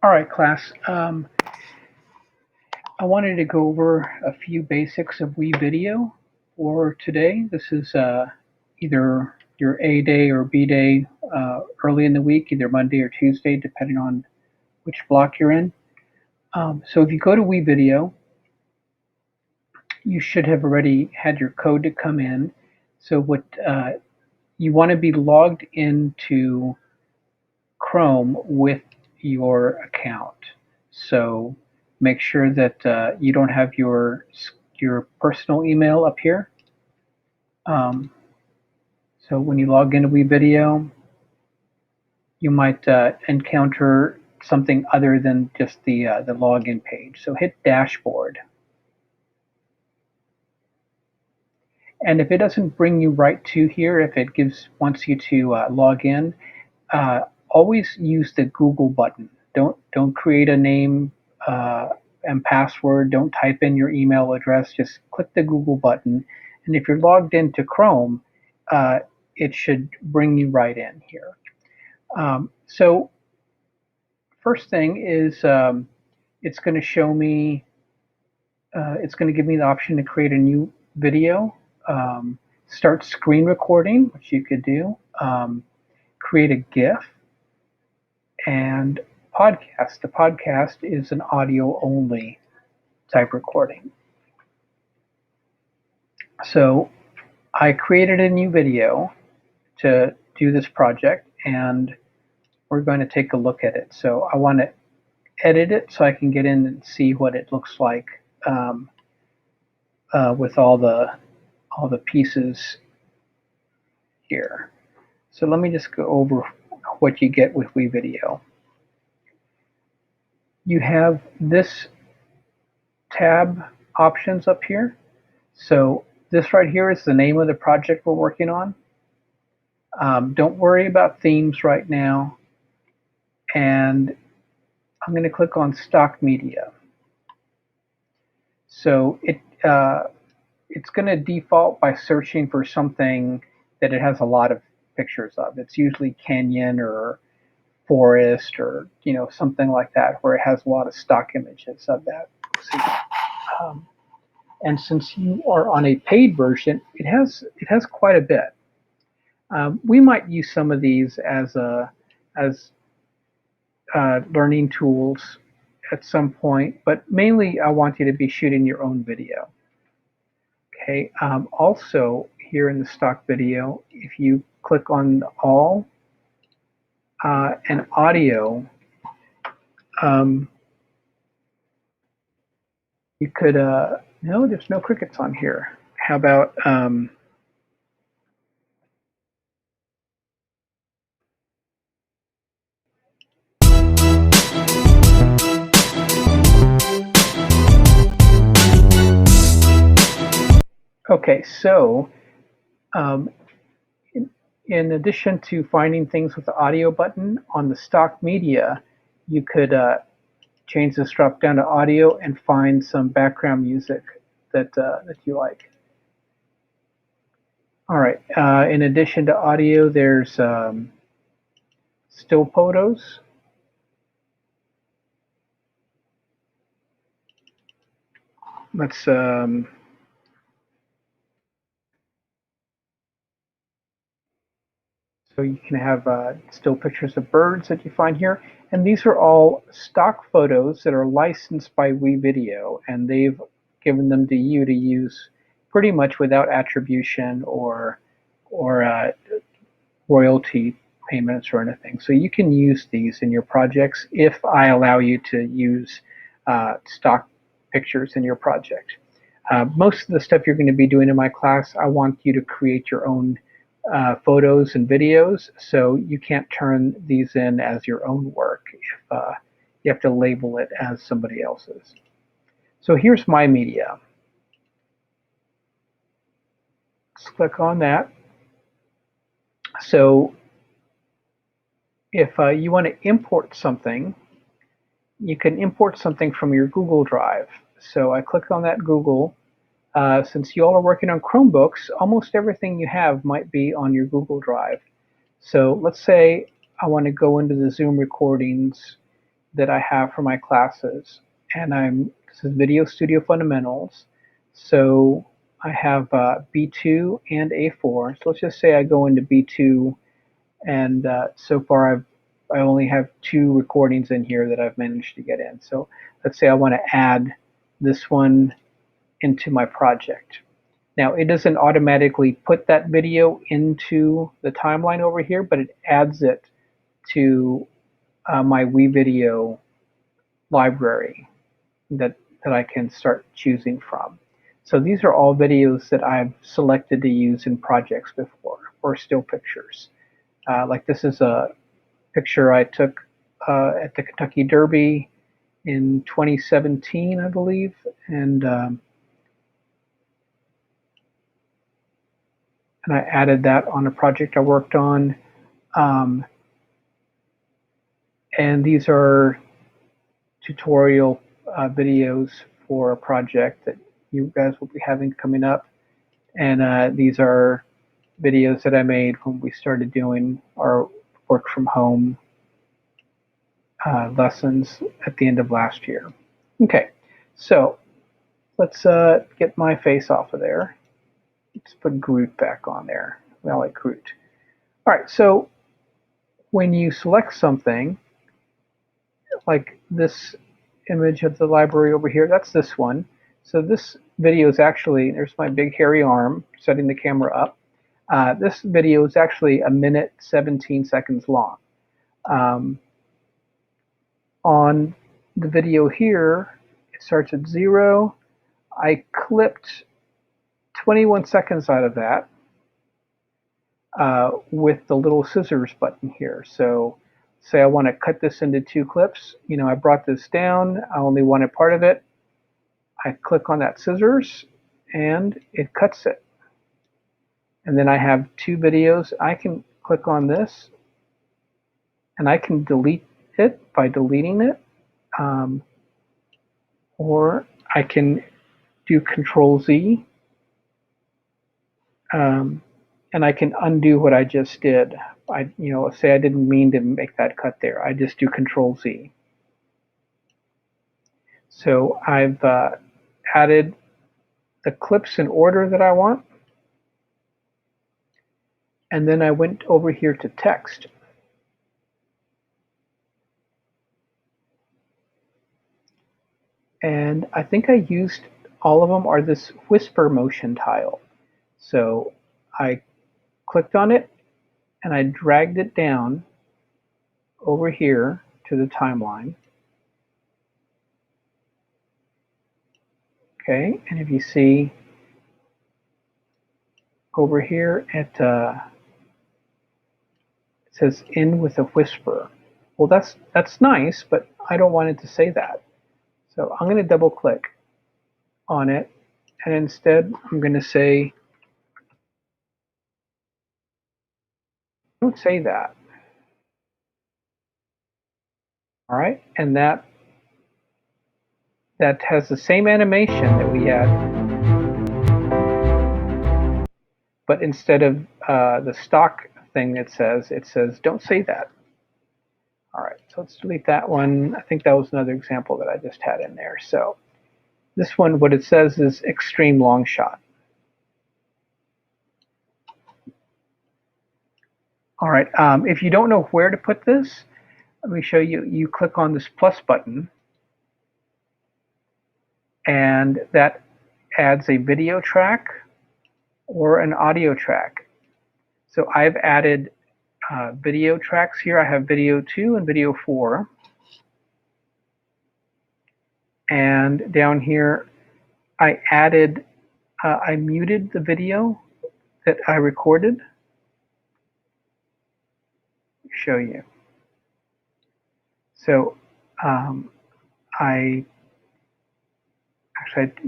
All right, class. I wanted to go over a few basics of WeVideo for today. This is either your A day or B day early in the week, either Monday or Tuesday, depending on which block you're in. So if you go to WeVideo, you should have already had your code to come in. So what you want to be logged into Chrome with your account. So make sure that you don't have your personal email up here. Um, so when you log into WeVideo, you might encounter something other than just the login page. So hit Dashboard. And if it doesn't bring you right to here, if it wants you to log in, uh, always use the Google button. Don't create a name and password. Don't type in your email address. Just click the Google button, and if you're logged into Chrome, uh, it should bring you right in here. So first thing is it's going to show me. It's going to give me the option to create a new video. Start screen recording, which you could do. Create a GIF and podcast. The podcast is an audio only type recording. So I created a new video to do this project, and we're going to take a look at it. So I want to edit it so I can get in and see what it looks like with all the pieces here. So let me just go over what you get with WeVideo. You have this tab options up here. So this right here is the name of the project we're working on. Don't worry about themes right now. And I'm going to click on stock media. So it's going to default by searching for something that it has a lot of pictures of. It's usually canyon or forest or something like that, where it has a lot of stock images of that. And since you are on a paid version, it has quite a bit. We might use some of these as learning tools at some point, but mainly I want you to be shooting your own video. Okay. Also, here in the stock video, if you click on all and audio, you could no, there's no crickets on here. How about okay, so in addition to finding things with the audio button on the stock media, you could change this drop down to audio and find some background music that you like. All right. In addition to audio, there's still photos. Let's so you can have still pictures of birds that you find here, and these are all stock photos that are licensed by WeVideo, and they've given them to you to use pretty much without attribution or royalty payments or anything. So you can use these in your projects if I allow you to use stock pictures in your project. Most of the stuff you're going to be doing in my class, I want you to create your own photos and videos, so you can't turn these in as your own work if you have to label it as somebody else's. So here's my media. Let's click on that. So if you want to import something, you can import something from your Google Drive. So I click on that Google. Since you all are working on Chromebooks, almost everything you have might be on your Google Drive. So let's say I want to go into the Zoom recordings that I have for my classes, and this is Video Studio Fundamentals. So I have B2 and A4. So let's just say I go into B2, and so far I only have 2 recordings in here that I've managed to get in. So let's say I want to add this one into my project. Now it doesn't automatically put that video into the timeline over here, but it adds it to my WeVideo library that I can start choosing from. So these are all videos that I've selected to use in projects before, or still pictures. Like this is a picture I took at the Kentucky Derby in 2017, I believe, and I added that on a project I worked on. Um, and these are tutorial videos for a project that you guys will be having coming up. And these are videos that I made when we started doing our work from home lessons at the end of last year. Okay, so let's get my face off of there. Let's put Groot back on there. We all like Groot. All right, so when you select something, like this image of the library over here, that's this one. So this video is actually, there's my big hairy arm setting the camera up. This video is actually 1 minute 17 seconds long. On the video here, it starts at 0. I clipped 21 seconds out of that with the little scissors button here. So say I want to cut this into 2 clips. You know, I brought this down. I only wanted part of it. I click on that scissors and it cuts it. And then I have 2 videos. I can click on this and I can delete it by deleting it. Or I can do Control Z, and I can undo what I just did. Say I didn't mean to make that cut there. I just do Control Z. So I've added the clips in order that I want, and then I went over here to text. And I think I used all of them are this whisper motion tile. So I clicked on it and I dragged it down over here to the timeline. Okay, and if you see over here, it says "in with a whisper." Well, that's nice, but I don't want it to say that. So I'm going to double click on it, and instead I'm going to say, "Don't say that." All right, and that has the same animation that we had, but instead of the stock thing it says "don't say that." All right, so let's delete that one. I think that was another example that I just had in there. So this one, what it says is extreme long shot. All right, if you don't know where to put this, let me show you. You click on this plus button, and that adds a video track or an audio track. So I've added video tracks here. I have video 2 and video 4. And down here, I muted the video that I recorded. Show you. So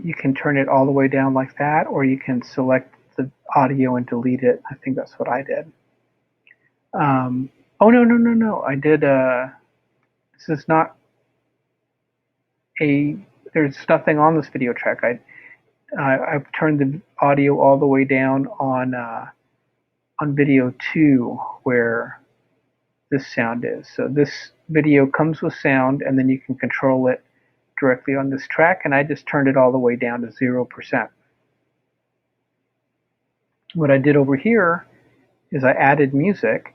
you can turn it all the way down like that, or you can select the audio and delete it. I think that's what I did. Oh, no. I did, this is not there's nothing on this video track. I've turned the audio all the way down on video 2, where this sound is. So this video comes with sound, and then you can control it directly on this track, and I just turned it all the way down to 0%. What I did over here is I added music,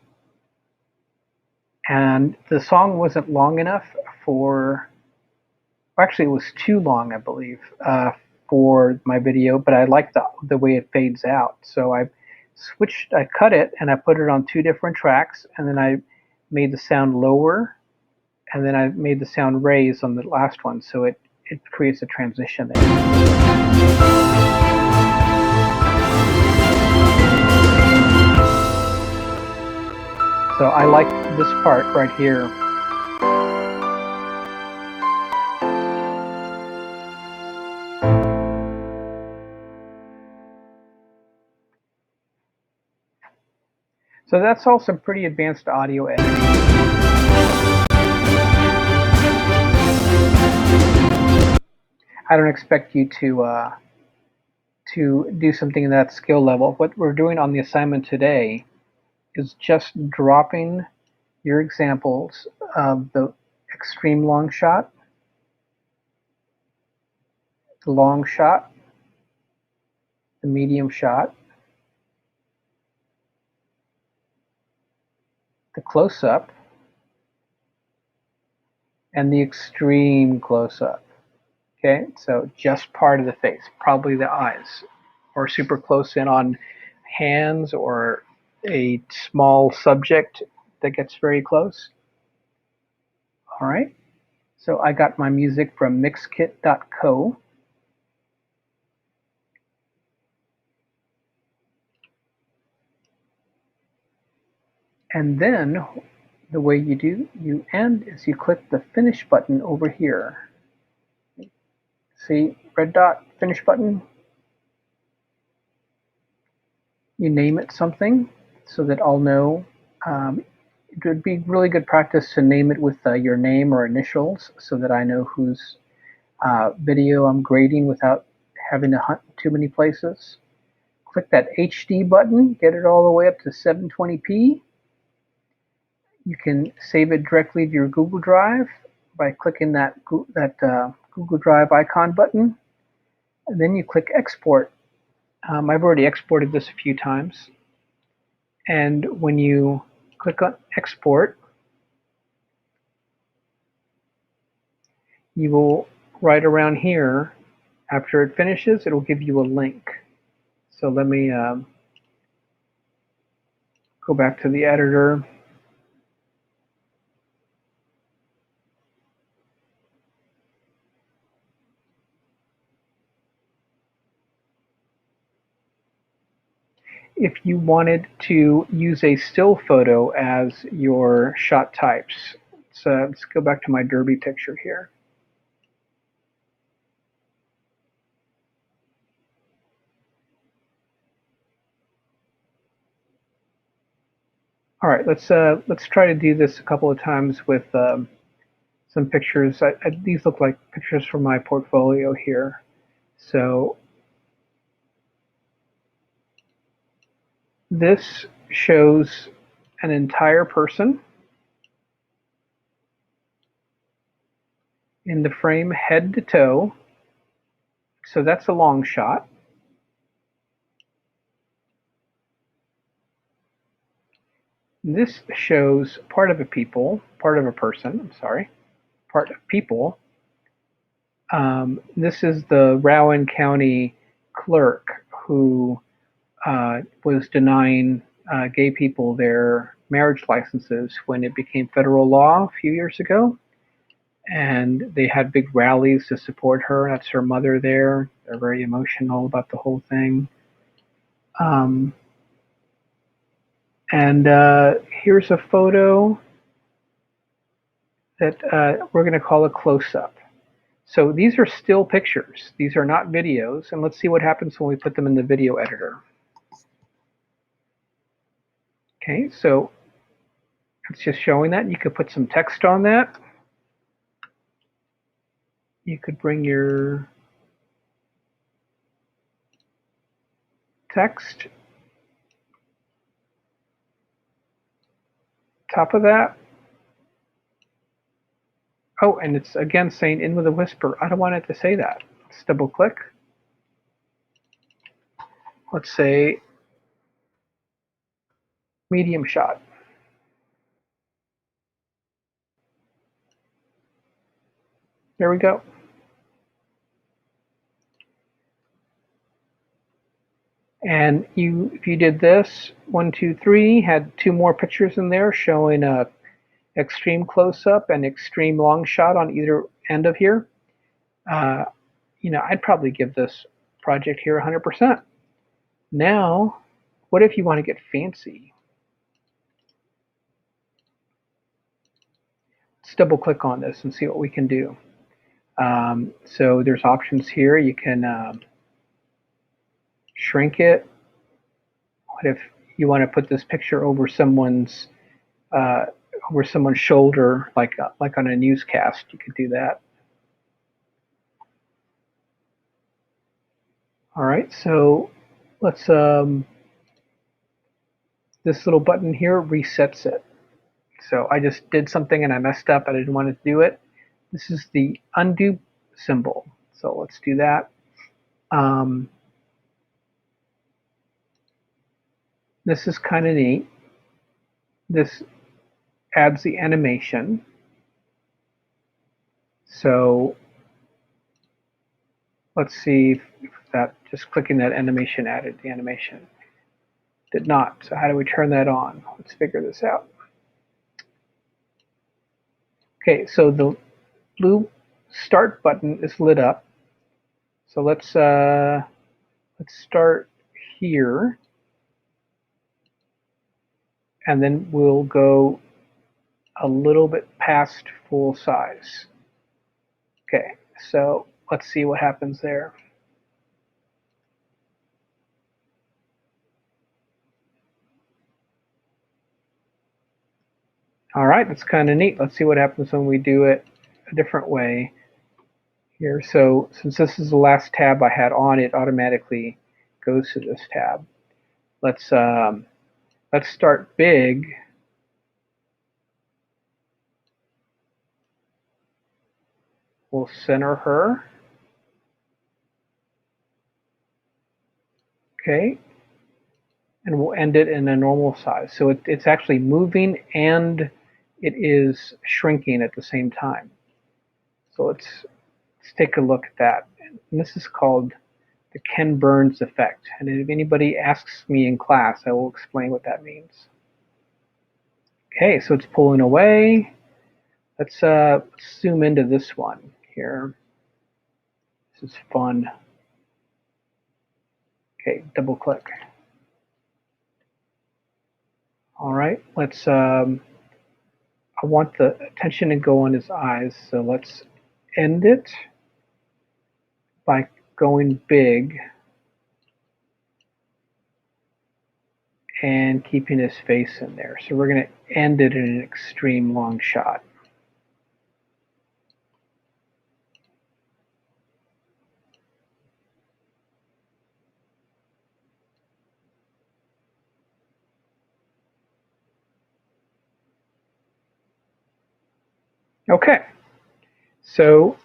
and the song wasn't long enough for, actually it was too long, I believe, for my video, but I like the way it fades out. So I cut it and I put it on two different tracks, and then I made the sound lower, and then I made the sound raise on the last one, so it creates a transition there. So I like this part right here. So that's all some pretty advanced audio editing. I don't expect you to do something in that skill level. What we're doing on the assignment today is just dropping your examples of the extreme long shot, the long shot, the medium shot, the close-up, and the extreme close-up. Okay, so just part of the face, probably the eyes, or super close in on hands, or a small subject that gets very close. All right, so I got my music from mixkit.co. And then the way you end is you click the finish button over here. See, red dot, finish button. You name it something so that I'll know. It would be really good practice to name it with your name or initials so that I know whose video I'm grading without having to hunt too many places. Click that HD button, get it all the way up to 720p. You can save it directly to your Google Drive by clicking that Google Drive icon button, and then you click export. I've already exported this a few times, and when you click on export, you will, right around here, after it finishes, it will give you a link. So let me go back to the editor. If you wanted to use a still photo as your shot types, so let's go back to my derby picture here. All right, let's try to do this a couple of times with some pictures. These look like pictures from my portfolio here. So this shows an entire person in the frame head to toe. So that's a long shot. This shows part of a person, part of people. This is the Rowan County clerk who was denying gay people their marriage licenses when it became federal law a few years ago. And they had big rallies to support her. That's her mother there. They're very emotional about the whole thing. And here's a photo that we're going to call a close-up. So these are still pictures. These are not videos. And let's see what happens when we put them in the video editor. Okay, so it's just showing that. You could put some text on that. You could bring your text top of that. Oh, and it's again saying in with a whisper. I don't want it to say that. Let's double click. Let's say medium shot. There we go. And if you did this, 1, 2, 3, had 2 more pictures in there showing a extreme close-up and extreme long shot on either end of here. I'd probably give this project here 100%. Now, what if you want to get fancy? Let's double click on this and see what we can do. So there's options here. You can shrink it. What if you want to put this picture over someone's shoulder, like on a newscast? You could do that. All right, so let's this little button here resets it. So I just did something and I messed up. I didn't want to do it. This is the undo symbol. So let's do that. This is kind of neat. This adds the animation. So let's see if that just clicking that animation added the animation. Did not. So how do we turn that on? Let's figure this out. Okay, so the blue start button is lit up. So let's start here, and then we'll go a little bit past full size. Okay, so let's see what happens there. All right, that's kind of neat. Let's see what happens when we do it a different way here. So since this is the last tab I had on, it automatically goes to this tab. Let's start big. We'll center her. Okay, and we'll end it in a normal size. So it's actually moving and it is shrinking at the same time. So let's take a look at that. And this is called the Ken Burns effect. And if anybody asks me in class, I will explain what that means. Okay, so it's pulling away. Let's zoom into this one here. This is fun. Okay, double click. All right, let's I want the attention to go on his eyes, so let's end it by going big and keeping his face in there. So we're going to end it in an extreme long shot. Okay, so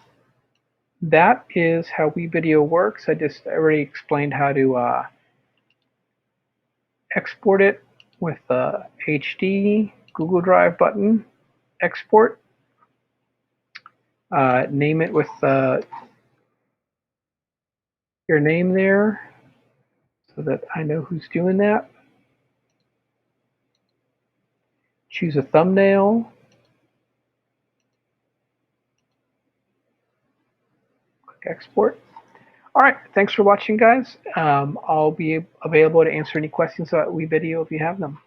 that is how WeVideo works. I already explained how to export it with the HD Google Drive button, export. Name it with your name there so that I know who's doing that. Choose a thumbnail. Click export. All right, thanks for watching, guys. I'll be available to answer any questions about WeVideo if you have them.